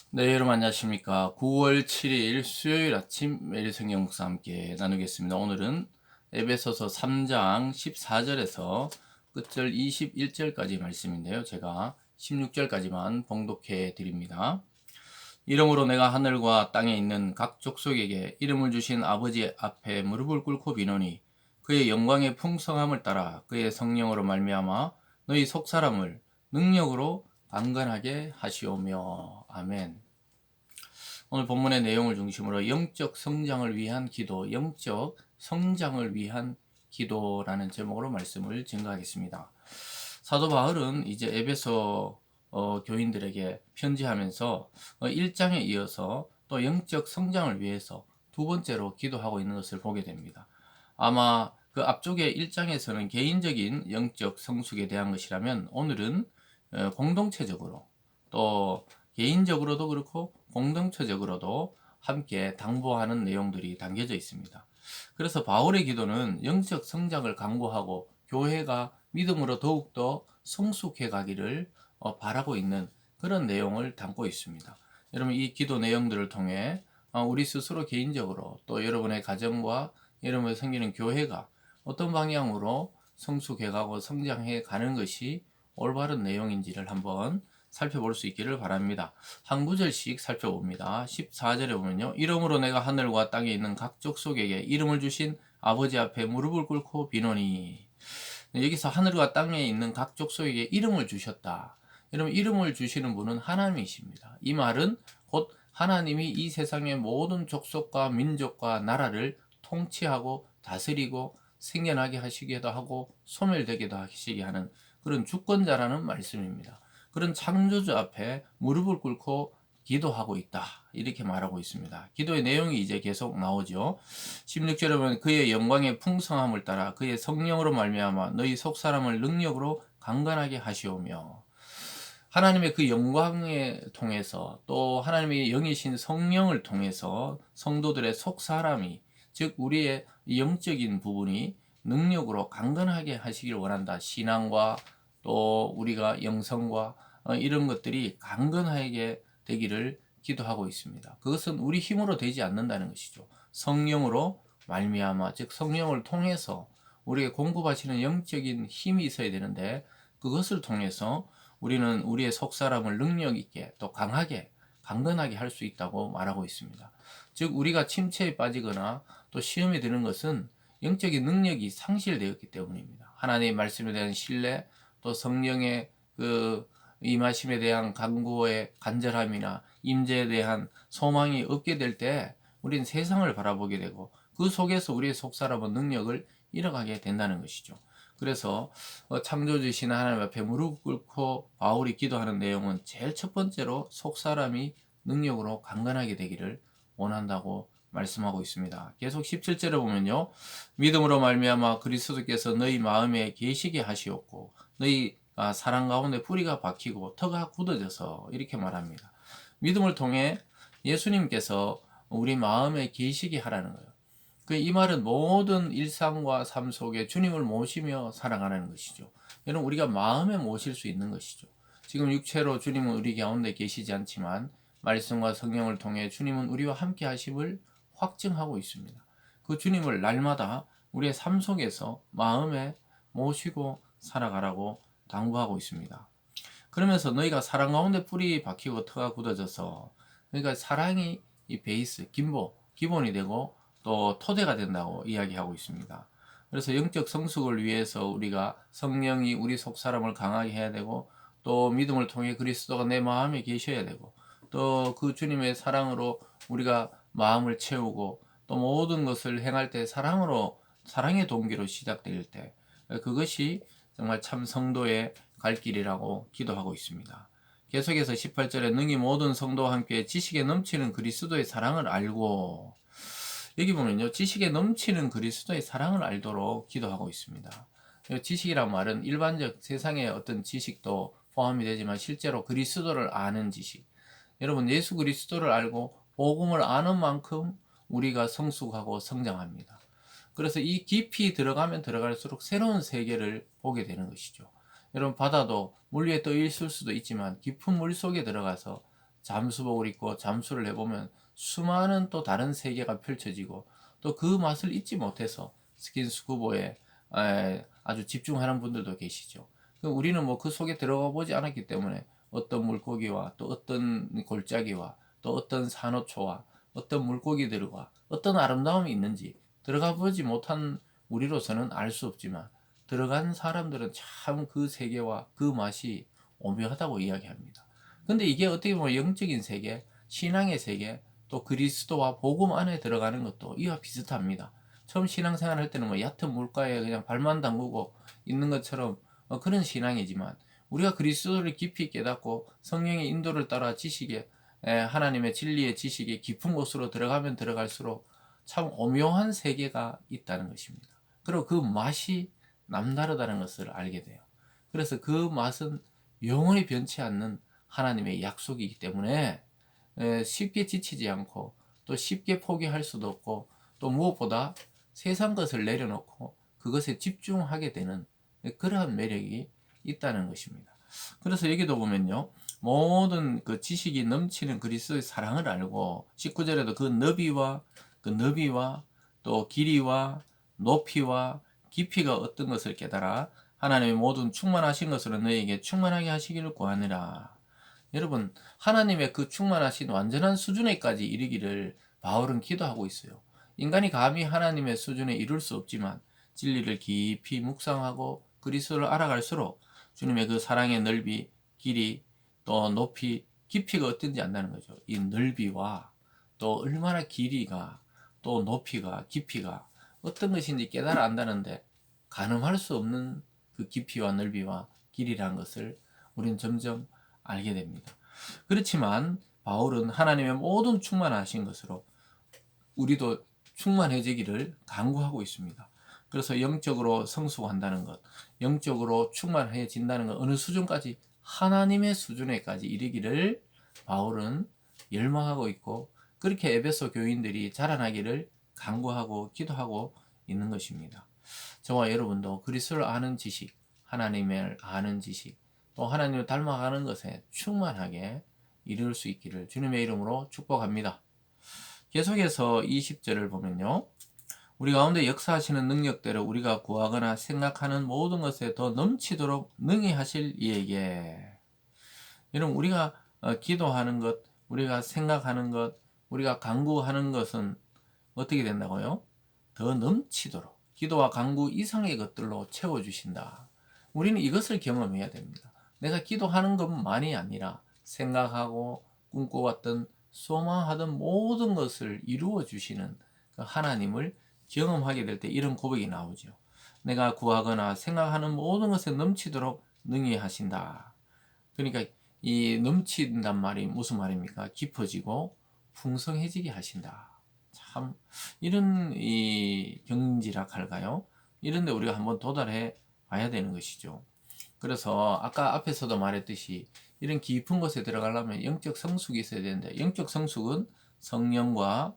네, 여러분 안녕하십니까. 9월 7일 수요일 아침 매일 성경 묵상 함께 나누겠습니다. 오늘은 에베소서 3장 14절에서 끝절 21절까지 말씀인데요. 제가 16절까지만 봉독해 드립니다. 이러므로 내가 하늘과 땅에 있는 각 족속에게 이름을 주신 아버지 앞에 무릎을 꿇고 비노니 그의 영광의 풍성함을 따라 그의 성령으로 말미암아 너희 속사람을 능력으로 강건하게 하시오며. 아멘. 오늘 본문의 내용을 중심으로 영적 성장을 위한 기도, 영적 성장을 위한 기도라는 제목으로 말씀을 증거하겠습니다. 사도 바울은 이제 에베소 교인들에게 편지하면서 1장에 이어서 또 영적 성장을 위해서 두 번째로 기도하고 있는 것을 보게 됩니다. 아마 그 앞쪽에 1장에서는 개인적인 영적 성숙에 대한 것이라면 오늘은 공동체적으로 또 개인적으로도 그렇고 공동체적으로도 함께 당부하는 내용들이 담겨져 있습니다. 그래서 바울의 기도는 영적 성장을 강구하고 교회가 믿음으로 더욱더 성숙해 가기를 바라고 있는 그런 내용을 담고 있습니다. 여러분, 이 기도 내용들을 통해 우리 스스로 개인적으로 또 여러분의 가정과 여러분의 생기는 교회가 어떤 방향으로 성숙해 가고 성장해 가는 것이 올바른 내용인지를 한번 살펴볼 수 있기를 바랍니다. 한 구절씩 살펴봅니다. 14절에 보면요. 이러므로 내가 하늘과 땅에 있는 각 족속에게 이름을 주신 아버지 앞에 무릎을 꿇고 비노니. 여기서 하늘과 땅에 있는 각 족속에게 이름을 주셨다. 여러분, 이름을 주시는 분은 하나님이십니다. 이 말은 곧 하나님이 이 세상의 모든 족속과 민족과 나라를 통치하고 다스리고 생겨나게 하시기도 하고 소멸되기도 하시게 하는 그런 주권자라는 말씀입니다. 그런 창조주 앞에 무릎을 꿇고 기도하고 있다. 이렇게 말하고 있습니다. 기도의 내용이 이제 계속 나오죠. 16절에 보면 그의 영광의 풍성함을 따라 그의 성령으로 말미암아 너희 속사람을 능력으로 강건하게 하시오며. 하나님의 그 영광에 통해서 또 하나님의 영이신 성령을 통해서 성도들의 속사람이 즉 우리의 영적인 부분이 능력으로 강건하게 하시길 원한다. 신앙과 또 우리가 영성과 이런 것들이 강건하게 되기를 기도하고 있습니다. 그것은 우리 힘으로 되지 않는다는 것이죠. 성령으로 말미암아 즉 성령을 통해서 우리에게 공급하시는 영적인 힘이 있어야 되는데 그것을 통해서 우리는 우리의 속사람을 능력 있게 또 강하게 강건하게 할 수 있다고 말하고 있습니다. 즉 우리가 침체에 빠지거나 또 시험에 드는 것은 영적인 능력이 상실되었기 때문입니다. 하나님의 말씀에 대한 신뢰 또 성령의 그 임하심에 대한 간구의 간절함이나 임재에 대한 소망이 없게 될 때 우리는 세상을 바라보게 되고 그 속에서 우리의 속사람은 능력을 잃어가게 된다는 것이죠. 그래서 창조주신 하나님 앞에 무릎 꿇고 바울이 기도하는 내용은 제일 첫 번째로 속사람이 능력으로 강건하게 되기를 원한다고 말씀하고 있습니다. 계속 17절에 보면요. 믿음으로 말미암아 그리스도께서 너희 마음에 계시게 하시었고 너희가 사랑 가운데 뿌리가 박히고 터가 굳어져서 이렇게 말합니다. 믿음을 통해 예수님께서 우리 마음에 계시게 하라는 거예요. 이 말은 모든 일상과 삶 속에 주님을 모시며 살아가는 것이죠. 여러분 우리가 마음에 모실 수 있는 것이죠. 지금 육체로 주님은 우리 가운데 계시지 않지만 말씀과 성령을 통해 주님은 우리와 함께 하심을 확증하고 있습니다. 그 주님을 날마다 우리의 삶 속에서 마음에 모시고 살아가라고 당부하고 있습니다. 그러면서 너희가 사랑 가운데 뿌리 박히고 터가 굳어져서 그러니까 사랑이 이 베이스, 기본이 되고 또 토대가 된다고 이야기하고 있습니다. 그래서 영적 성숙을 위해서 우리가 성령이 우리 속 사람을 강하게 해야 되고 또 믿음을 통해 그리스도가 내 마음에 계셔야 되고 또 그 주님의 사랑으로 우리가 마음을 채우고 또 모든 것을 행할 때 사랑의 동기로 시작될 때 그것이 정말 참 성도의 갈 길이라고 기도하고 있습니다. 계속해서 18절에 능히 모든 성도와 함께 지식에 넘치는 그리스도의 사랑을 알고 여기 보면요. 지식에 넘치는 그리스도의 사랑을 알도록 기도하고 있습니다. 지식이란 말은 일반적 세상의 어떤 지식도 포함이 되지만 실제로 그리스도를 아는 지식. 여러분 예수 그리스도를 알고 복음을 아는 만큼 우리가 성숙하고 성장합니다. 그래서 이 깊이 들어가면 들어갈수록 새로운 세계를 보게 되는 것이죠. 여러분 바다도 물 위에 떠 있을 수도 있지만 깊은 물 속에 들어가서 잠수복을 입고 잠수를 해보면 수많은 또 다른 세계가 펼쳐지고 또 그 맛을 잊지 못해서 스킨스쿠버에 아주 집중하는 분들도 계시죠. 우리는 뭐 그 속에 들어가 보지 않았기 때문에 어떤 물고기와 또 어떤 골짜기와 또 어떤 산호초와 어떤 물고기들과 어떤 아름다움이 있는지 들어가 보지 못한 우리로서는 알 수 없지만 들어간 사람들은 참 그 세계와 그 맛이 오묘하다고 이야기합니다. 근데 이게 어떻게 보면 영적인 세계, 신앙의 세계, 또 그리스도와 복음 안에 들어가는 것도 이와 비슷합니다. 처음 신앙생활 할 때는 뭐 얕은 물가에 그냥 발만 담그고 있는 것처럼 그런 신앙이지만 우리가 그리스도를 깊이 깨닫고 성령의 인도를 따라 지식에 하나님의 진리의 지식에 깊은 곳으로 들어가면 들어갈수록 참 오묘한 세계가 있다는 것입니다. 그리고 그 맛이 남다르다는 것을 알게 돼요. 그래서 그 맛은 영원히 변치 않는 하나님의 약속이기 때문에 쉽게 지치지 않고 또 쉽게 포기할 수도 없고 또 무엇보다 세상 것을 내려놓고 그것에 집중하게 되는 그러한 매력이 있다는 것입니다. 그래서 여기도 보면요, 모든 그 지식이 넘치는 그리스도의 사랑을 알고 19절에도 그 너비와 또 길이와 높이와 깊이가 어떤 것을 깨달아 하나님의 모든 충만하신 것으로 너에게 충만하게 하시기를 구하느라. 여러분, 하나님의 그 충만하신 완전한 수준에까지 이르기를 바울은 기도하고 있어요. 인간이 감히 하나님의 수준에 이룰 수 없지만 진리를 깊이 묵상하고 그리스도를 알아갈수록 주님의 그 사랑의 넓이, 길이, 또 높이, 깊이가 어떤지 안다는 거죠. 이 넓이와 또 얼마나 길이가, 또 높이가, 깊이가 어떤 것인지 깨달아 안다는데 가늠할 수 없는 그 깊이와 넓이와 길이라는 것을 우리는 점점 알게 됩니다. 그렇지만 바울은 하나님의 모든 충만하신 것으로 우리도 충만해지기를 간구하고 있습니다. 그래서 영적으로 성숙한다는 것, 영적으로 충만해진다는 것, 어느 수준까지 하나님의 수준에까지 이르기를 바울은 열망하고 있고 그렇게 에베소 교인들이 자라나기를 간구하고 기도하고 있는 것입니다. 저와 여러분도 그리스도를 아는 지식, 하나님을 아는 지식, 또 하나님을 닮아가는 것에 충만하게 이룰 수 있기를 주님의 이름으로 축복합니다. 계속해서 20절을 보면요, 우리 가운데 역사하시는 능력대로 우리가 구하거나 생각하는 모든 것에 더 넘치도록 능히 하실 이에게. 여러분, 우리가 기도하는 것, 우리가 생각하는 것, 우리가 간구하는 것은 어떻게 된다고요? 더 넘치도록 기도와 간구 이상의 것들로 채워주신다. 우리는 이것을 경험해야 됩니다. 내가 기도하는 것만이 아니라 생각하고 꿈꿔왔던 소망하던 모든 것을 이루어 주시는 그 하나님을 경험하게 될 때 이런 고백이 나오죠. 내가 구하거나 생각하는 모든 것에 넘치도록 능히 하신다. 그러니까 이 넘친단 말이 무슨 말입니까? 깊어지고 풍성해지게 하신다. 참 이런 이 경지락할까요? 이런데 우리가 한번 도달해 봐야 되는 것이죠. 그래서 아까 앞에서도 말했듯이 이런 깊은 곳에 들어가려면 영적 성숙이 있어야 되는데 영적 성숙은 성령과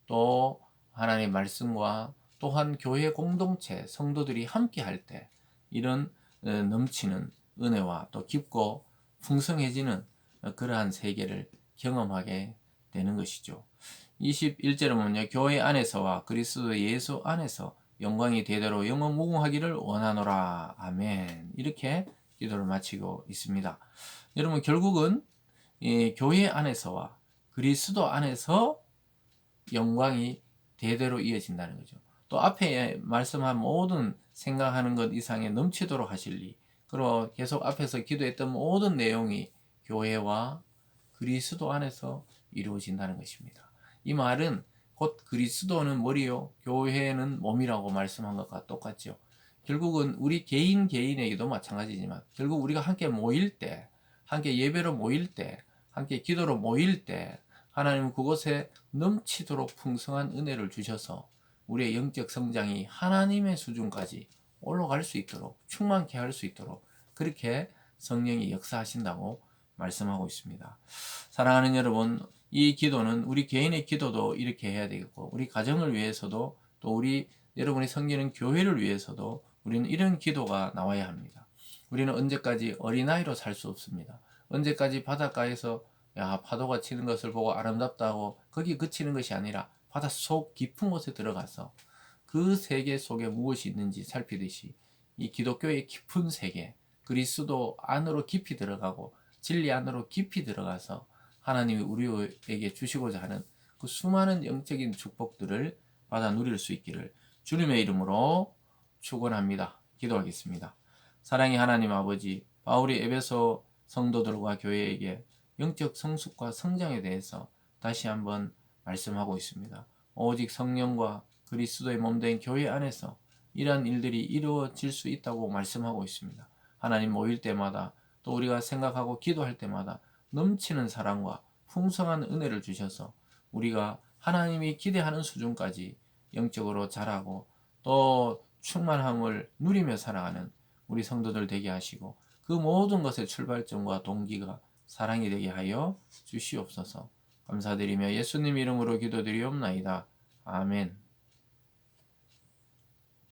또 하나님의 말씀과 또한 교회 공동체 성도들이 함께 할 때 이런 넘치는 은혜와 또 깊고 풍성해지는 그러한 세계를 경험하게 되는 것이죠. 21절에 보면요, 교회 안에서와 그리스도 예수 안에서 영광이 대대로 영원 무궁하기를 원하노라. 아멘. 이렇게 기도를 마치고 있습니다. 여러분, 결국은 이 교회 안에서와 그리스도 안에서 영광이 대대로 이어진다는 거죠. 또 앞에 말씀한 모든 생각하는 것 이상에 넘치도록 하실리. 그리고 계속 앞에서 기도했던 모든 내용이 교회와 그리스도 안에서 이루어진다는 것입니다. 이 말은 곧 그리스도는 머리요, 교회는 몸이라고 말씀한 것과 똑같죠. 결국은 우리 개인에게도 마찬가지지만 결국 우리가 함께 모일 때, 함께 예배로 모일 때, 함께 기도로 모일 때 하나님은 그곳에 넘치도록 풍성한 은혜를 주셔서 우리의 영적 성장이 하나님의 수준까지 올라갈 수 있도록 충만케 할 수 있도록 그렇게 성령이 역사하신다고 말씀하고 있습니다. 사랑하는 여러분, 이 기도는 우리 개인의 기도도 이렇게 해야 되겠고 우리 가정을 위해서도 또 우리 여러분이 섬기는 교회를 위해서도 우리는 이런 기도가 나와야 합니다. 우리는 언제까지 어린아이로 살 수 없습니다. 언제까지 바닷가에서 야, 파도가 치는 것을 보고 아름답다고 거기 그치는 것이 아니라 바다 속 깊은 곳에 들어가서 그 세계 속에 무엇이 있는지 살피듯이 이 기독교의 깊은 세계, 그리스도 안으로 깊이 들어가고 진리 안으로 깊이 들어가서 하나님이 우리에게 주시고자 하는 그 수많은 영적인 축복들을 받아 누릴 수 있기를 주님의 이름으로 축원합니다. 기도하겠습니다. 사랑의 하나님 아버지, 바울이 에베소 성도들과 교회에게 영적 성숙과 성장에 대해서 다시 한번 말씀하고 있습니다. 오직 성령과 그리스도의 몸된 교회 안에서 이러한 일들이 이루어질 수 있다고 말씀하고 있습니다. 하나님 모일 때마다 또 우리가 생각하고 기도할 때마다 넘치는 사랑과 풍성한 은혜를 주셔서 우리가 하나님이 기대하는 수준까지 영적으로 자라고 또 충만함을 누리며 살아가는 우리 성도들 되게 하시고 그 모든 것의 출발점과 동기가 사랑이 되게 하여 주시옵소서. 감사드리며 예수님 이름으로 기도드리옵나이다. 아멘.